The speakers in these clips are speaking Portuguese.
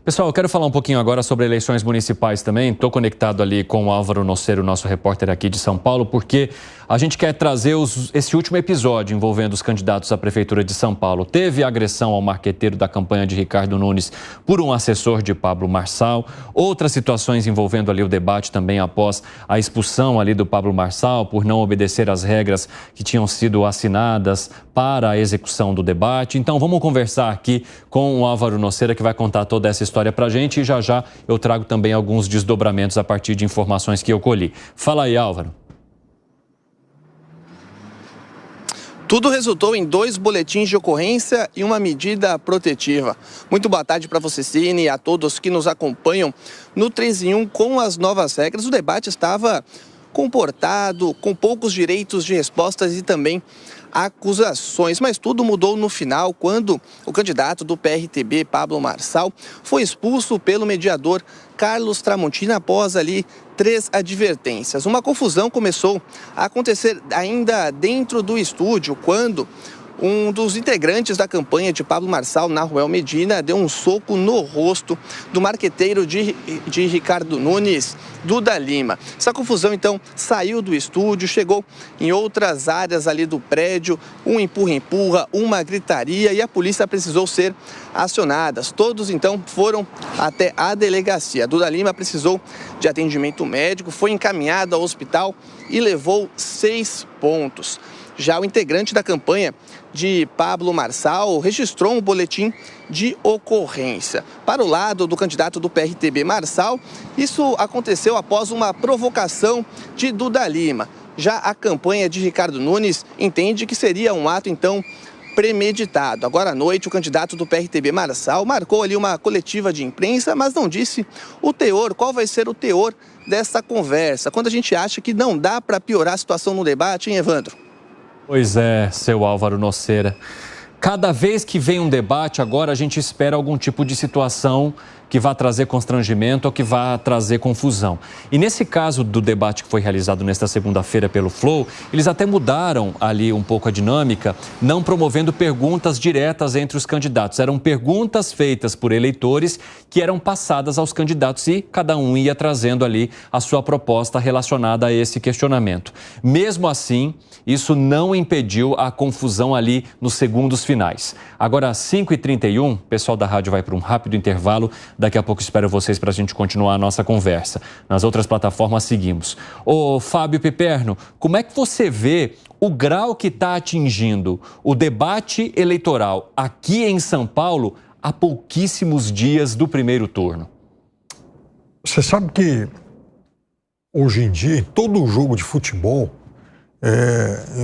Pessoal, eu quero falar um pouquinho agora sobre eleições municipais também. Estou conectado ali com o Álvaro Nocero, nosso repórter aqui de São Paulo, porque a gente quer trazer esse último episódio envolvendo os candidatos à Prefeitura de São Paulo. Teve agressão ao marqueteiro da campanha de Ricardo Nunes por um assessor de Pablo Marçal. Outras situações envolvendo ali o debate também após a expulsão ali do Pablo Marçal por não obedecer às regras que tinham sido assinadas para a execução do debate. Então vamos conversar aqui com o Álvaro Nocero, que vai contar toda essa história pra gente, e já já eu trago também alguns desdobramentos a partir de informações que eu colhi. Fala aí, Álvaro. Tudo resultou em 2 boletins de ocorrência e uma medida protetiva. Muito boa tarde para você, Cine, e a todos que nos acompanham no 3 em 1 com as novas regras. O debate estava comportado, com poucos direitos de respostas e também acusações, mas tudo mudou no final quando o candidato do PRTB, Pablo Marçal, foi expulso pelo mediador Carlos Tramontina após ali 3 advertências. Uma confusão começou a acontecer ainda dentro do estúdio quando um dos integrantes da campanha de Pablo Marçal, Naruel Medina, deu um soco no rosto do marqueteiro de Ricardo Nunes, Duda Lima. Essa confusão, então, saiu do estúdio, chegou em outras áreas ali do prédio, um empurra-empurra, uma gritaria, e a polícia precisou ser acionada. Todos, então, foram até a delegacia. Duda Lima precisou de atendimento médico, foi encaminhado ao hospital e levou 6 pontos. Já o integrante da campanha de Pablo Marçal registrou um boletim de ocorrência. Para o lado do candidato do PRTB, Marçal, isso aconteceu após uma provocação de Duda Lima. Já a campanha de Ricardo Nunes entende que seria um ato, então, premeditado. Agora à noite, o candidato do PRTB, Marçal, marcou ali uma coletiva de imprensa, mas não disse o teor, qual vai ser o teor dessa conversa, quando a gente acha que não dá para piorar a situação no debate, hein, Evandro? Pois é, seu Álvaro Nocero. Cada vez que vem um debate, agora a gente espera algum tipo de situação que vá trazer constrangimento ou que vá trazer confusão. E nesse caso do debate que foi realizado nesta segunda-feira pelo Flow, eles até mudaram ali um pouco a dinâmica, não promovendo perguntas diretas entre os candidatos. Eram perguntas feitas por eleitores que eram passadas aos candidatos e cada um ia trazendo ali a sua proposta relacionada a esse questionamento. Mesmo assim, isso não impediu a confusão ali nos segundos finais. Agora, às 5h31, o pessoal da rádio vai para um rápido intervalo. Daqui a pouco espero vocês para a gente continuar a nossa conversa. Nas outras plataformas seguimos. Ô Fábio Piperno, como é que você vê o grau que está atingindo o debate eleitoral aqui em São Paulo há pouquíssimos dias do primeiro turno? Você sabe que hoje em dia, em todo jogo de futebol,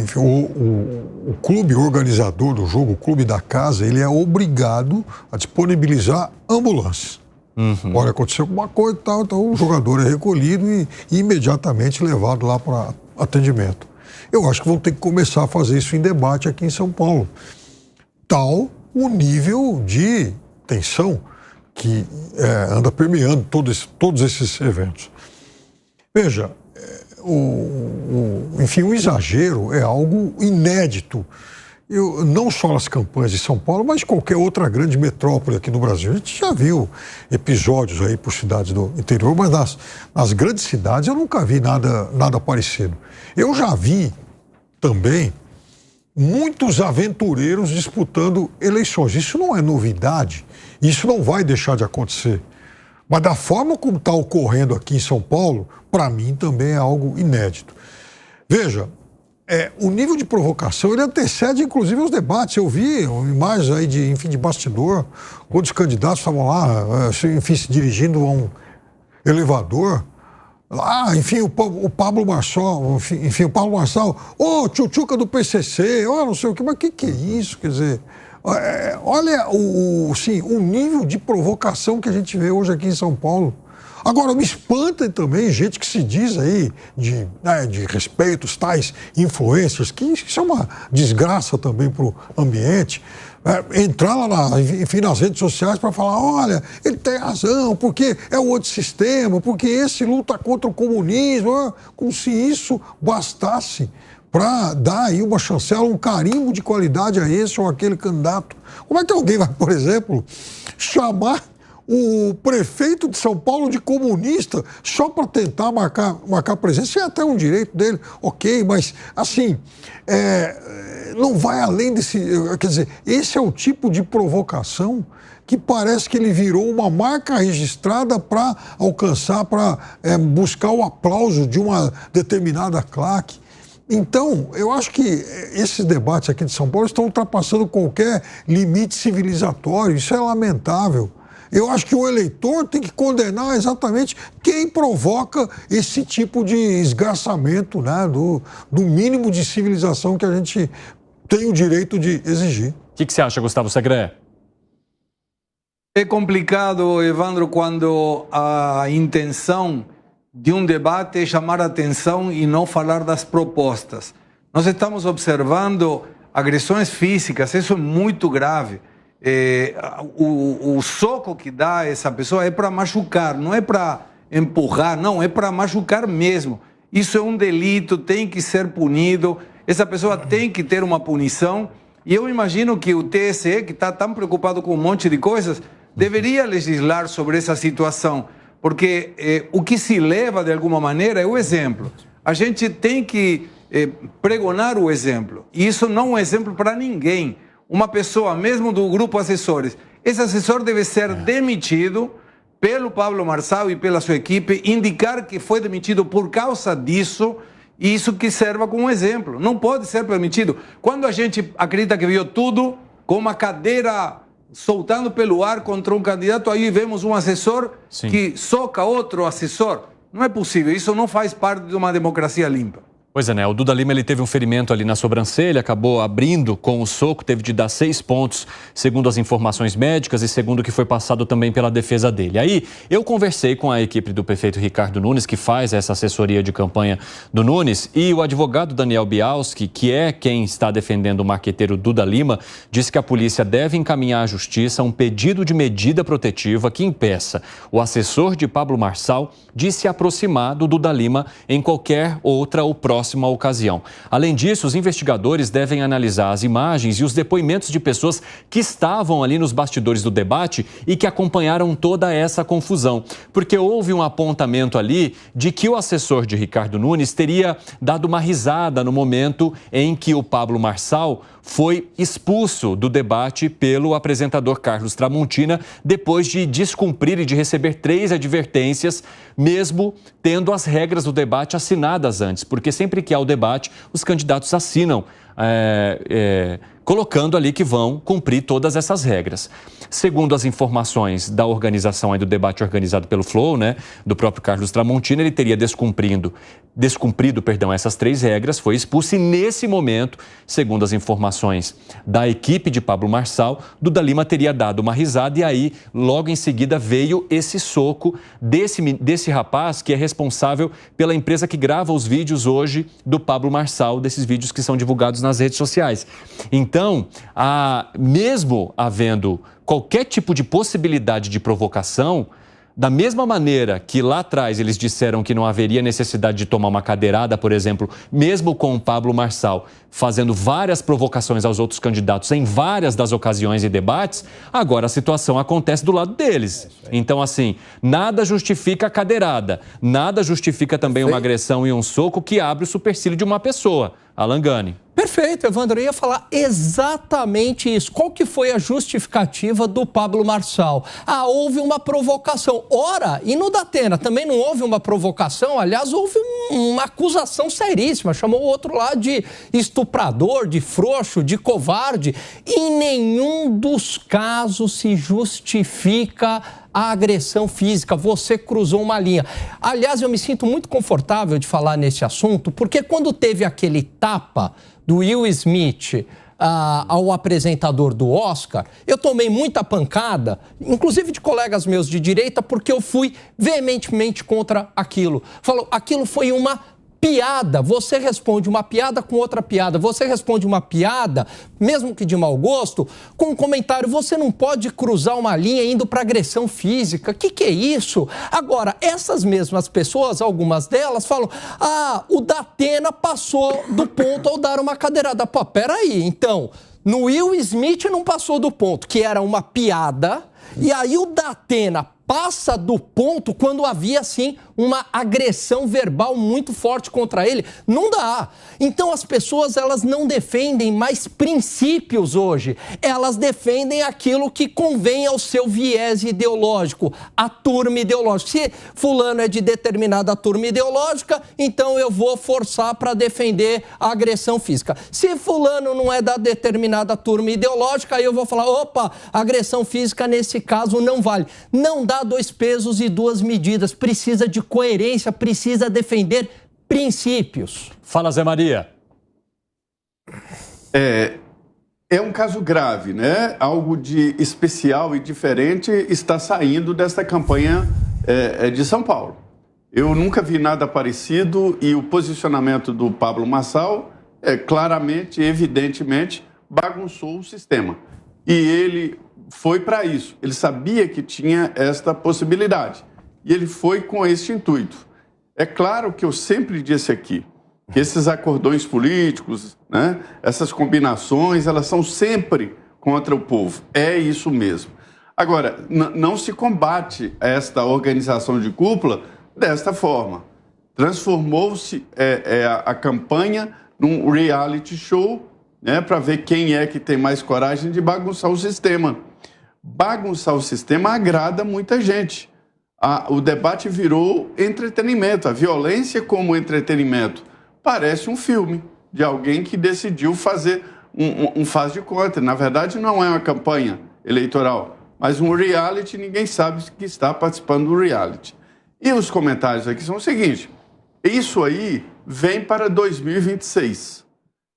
enfim, o clube organizador do jogo, o clube da casa, ele é obrigado a disponibilizar ambulâncias. Pode acontecer alguma coisa e tal, então o jogador é recolhido e imediatamente levado lá para atendimento. Eu acho que vão ter que começar a fazer isso em debate aqui em São Paulo. Tal o nível de tensão que anda permeando todos esses eventos. Veja, enfim, o exagero é algo inédito. Não só nas campanhas de São Paulo, mas qualquer outra grande metrópole aqui no Brasil. A gente já viu episódios aí por cidades do interior, mas nas grandes cidades eu nunca vi nada parecido. Eu já vi também muitos aventureiros disputando eleições. Isso não é novidade, isso não vai deixar de acontecer. Mas da forma como está ocorrendo aqui em São Paulo, para mim também é algo inédito. Veja, o nível de provocação, ele antecede inclusive os debates. Eu vi imagens aí de bastidor, quando os candidatos estavam lá, enfim, se dirigindo a um elevador. Lá, enfim, o Pablo Marçal, enfim, o Pablo Marçal, tchutchuca do PCC, não sei o quê, mas o que é isso? Quer dizer, olha o nível de provocação que a gente vê hoje aqui em São Paulo. Agora, me espanta também gente que se diz aí de respeito, os tais influencers, que isso é uma desgraça também para o ambiente. Entrar lá, enfim, nas redes sociais para falar, olha, ele tem razão, porque é o outro sistema, porque esse luta contra o comunismo, como se isso bastasse para dar aí uma chancela, um carimbo de qualidade a esse ou aquele candidato. Como é que alguém vai, por exemplo, chamar o prefeito de São Paulo de comunista só para tentar marcar presença. É até um direito dele, ok, mas assim, não vai além desse... Quer dizer, esse é o tipo de provocação que parece que ele virou uma marca registrada para alcançar, para buscar o aplauso de uma determinada claque. Então, eu acho que esses debates aqui de São Paulo estão ultrapassando qualquer limite civilizatório. Isso é lamentável. Eu acho que o eleitor tem que condenar exatamente quem provoca esse tipo de esgarçamento, né, do mínimo de civilização que a gente tem o direito de exigir. O que você acha, Gustavo Segré? É complicado, Evandro, quando a intenção de um debate é chamar a atenção e não falar das propostas. Nós estamos observando agressões físicas, isso é muito grave. O soco que dá essa pessoa é para machucar, não é para empurrar, não, é para machucar mesmo. Isso é um delito, tem que ser punido, essa pessoa tem que ter uma punição. E eu imagino que o TSE, que está tão preocupado com um monte de coisas, deveria legislar sobre essa situação, porque o que se leva, de alguma maneira, é o exemplo. A gente tem que pregonar o exemplo, e isso não é um exemplo para ninguém. Uma pessoa, mesmo do grupo assessores, esse assessor deve ser demitido pelo Pablo Marçal e pela sua equipe, indicar que foi demitido por causa disso, e isso que serva como exemplo. Não pode ser permitido. Quando a gente acredita que viu tudo, com uma cadeira soltando pelo ar contra um candidato, aí vemos um assessor que soca outro assessor. Não é possível, isso não faz parte de uma democracia limpa. Pois é, né? O Duda Lima, ele teve um ferimento ali na sobrancelha, acabou abrindo com o soco, teve de dar 6 pontos, segundo as informações médicas e segundo o que foi passado também pela defesa dele. Aí, eu conversei com a equipe do prefeito Ricardo Nunes, que faz essa assessoria de campanha do Nunes, e o advogado Daniel Bialski, que é quem está defendendo o marqueteiro Duda Lima, disse que a polícia deve encaminhar à justiça um pedido de medida protetiva que impeça o assessor de Pablo Marçal de se aproximar do Duda Lima em qualquer outra ou próxima ocasião. Além disso, os investigadores devem analisar as imagens e os depoimentos de pessoas que estavam ali nos bastidores do debate e que acompanharam toda essa confusão. Porque houve um apontamento ali de que o assessor de Ricardo Nunes teria dado uma risada no momento em que o Pablo Marçal foi expulso do debate pelo apresentador Carlos Tramontina, depois de descumprir e de receber 3 advertências, mesmo tendo as regras do debate assinadas antes, porque sempre que há o debate, os candidatos assinam, colocando ali que vão cumprir todas essas regras. Segundo as informações da organização aí do debate organizado pelo Flow, né, do próprio Carlos Tramontina, ele teria descumprido essas 3 regras, foi expulso e nesse momento, segundo as informações da equipe de Pablo Marçal, Duda Lima teria dado uma risada e aí logo em seguida veio esse soco desse rapaz que é responsável pela empresa que grava os vídeos hoje do Pablo Marçal, desses vídeos que são divulgados nas redes sociais. Então, mesmo havendo qualquer tipo de possibilidade de provocação, da mesma maneira que lá atrás eles disseram que não haveria necessidade de tomar uma cadeirada, por exemplo, mesmo com o Pablo Marçal fazendo várias provocações aos outros candidatos em várias das ocasiões e debates, agora a situação acontece do lado deles. Então, assim, nada justifica a cadeirada, nada justifica também uma agressão e um soco que abre o supercílio de uma pessoa. Alan Gani. Perfeito, Evandro. Eu ia falar exatamente isso. Qual que foi a justificativa do Pablo Marçal? Houve uma provocação. Ora, e no Datena também não houve uma provocação? Aliás, houve uma acusação seríssima. Chamou o outro lá de estuprador, de frouxo, de covarde. Em nenhum dos casos se justifica a agressão física, você cruzou uma linha. Aliás, eu me sinto muito confortável de falar nesse assunto, porque quando teve aquele tapa do Will Smith ao apresentador do Oscar, eu tomei muita pancada, inclusive de colegas meus de direita, porque eu fui veementemente contra aquilo. Falou, aquilo foi uma piada, você responde uma piada com outra piada, você responde uma piada, mesmo que de mau gosto, com um comentário, você não pode cruzar uma linha indo para agressão física, que é isso? Agora, essas mesmas pessoas, algumas delas falam, o Datena passou do ponto ao dar uma cadeirada. Pô, peraí, então, no Will Smith não passou do ponto, que era uma piada, E aí o Datena passa do ponto quando havia, assim, uma agressão verbal muito forte contra ele. Não dá. Então as pessoas, elas não defendem mais princípios hoje. Elas defendem aquilo que convém ao seu viés ideológico, a turma ideológica. Se fulano é de determinada turma ideológica, então eu vou forçar para defender a agressão física. Se fulano não é da determinada turma ideológica, aí eu vou falar, opa, agressão física nesse caso não vale. Não dá 2 pesos e 2 medidas. Precisa de coerência, precisa defender princípios. Fala, Zé Maria. É um caso grave, né? Algo de especial e diferente está saindo desta campanha de São Paulo. Eu nunca vi nada parecido e o posicionamento do Pablo Marçal, claramente, evidentemente, bagunçou o sistema. E ele foi para isso. Ele sabia que tinha esta possibilidade. E ele foi com este intuito. É claro que eu sempre disse aqui que esses acordões políticos, né, essas combinações, elas são sempre contra o povo. É isso mesmo. Agora, não se combate esta organização de cúpula desta forma. Transformou-se a campanha num reality show, né, para ver quem é que tem mais coragem de bagunçar o sistema. Bagunçar o sistema agrada muita gente. O debate virou entretenimento. A violência como entretenimento parece um filme de alguém que decidiu fazer um faz de conta. Na verdade, não é uma campanha eleitoral, mas um reality. Ninguém sabe que está participando do reality. E os comentários aqui são o seguinte: isso aí vem para 2026.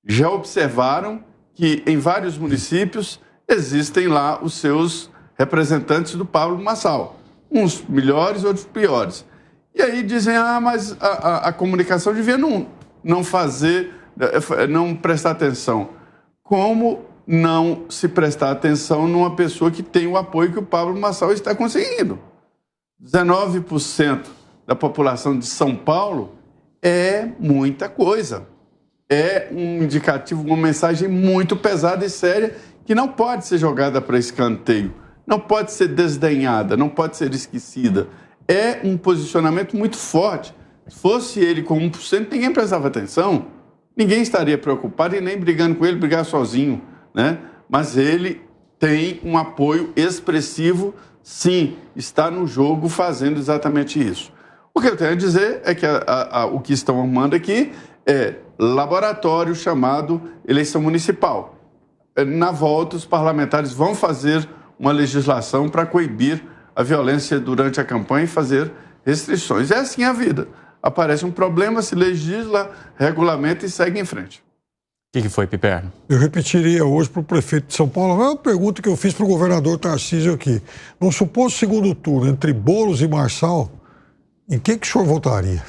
Já observaram que em vários municípios existem lá os seus representantes do Pablo Marçal. Uns melhores, outros piores. E aí dizem, mas a comunicação devia não fazer, não prestar atenção. Como não se prestar atenção numa pessoa que tem o apoio que o Pablo Marçal está conseguindo? 19% da população de São Paulo é muita coisa. É um indicativo, uma mensagem muito pesada e séria que não pode ser jogada para escanteio, não pode ser desdenhada, não pode ser esquecida. É um posicionamento muito forte. Se fosse ele com 1%, ninguém prestava atenção, ninguém estaria preocupado e nem brigando com ele, brigar sozinho, né? Mas ele tem um apoio expressivo, sim, está no jogo fazendo exatamente isso. O que eu tenho a dizer é que o que estão armando aqui é laboratório chamado eleição municipal. Na volta, os parlamentares vão fazer uma legislação para coibir a violência durante a campanha e fazer restrições. É assim a vida. Aparece um problema, se legisla, regulamenta e segue em frente. O que foi, Piperno? Eu repetiria hoje para o prefeito de São Paulo a mesma pergunta que eu fiz para o governador Tarcísio aqui. Num suposto segundo turno entre Boulos e Marçal, em que o senhor votaria?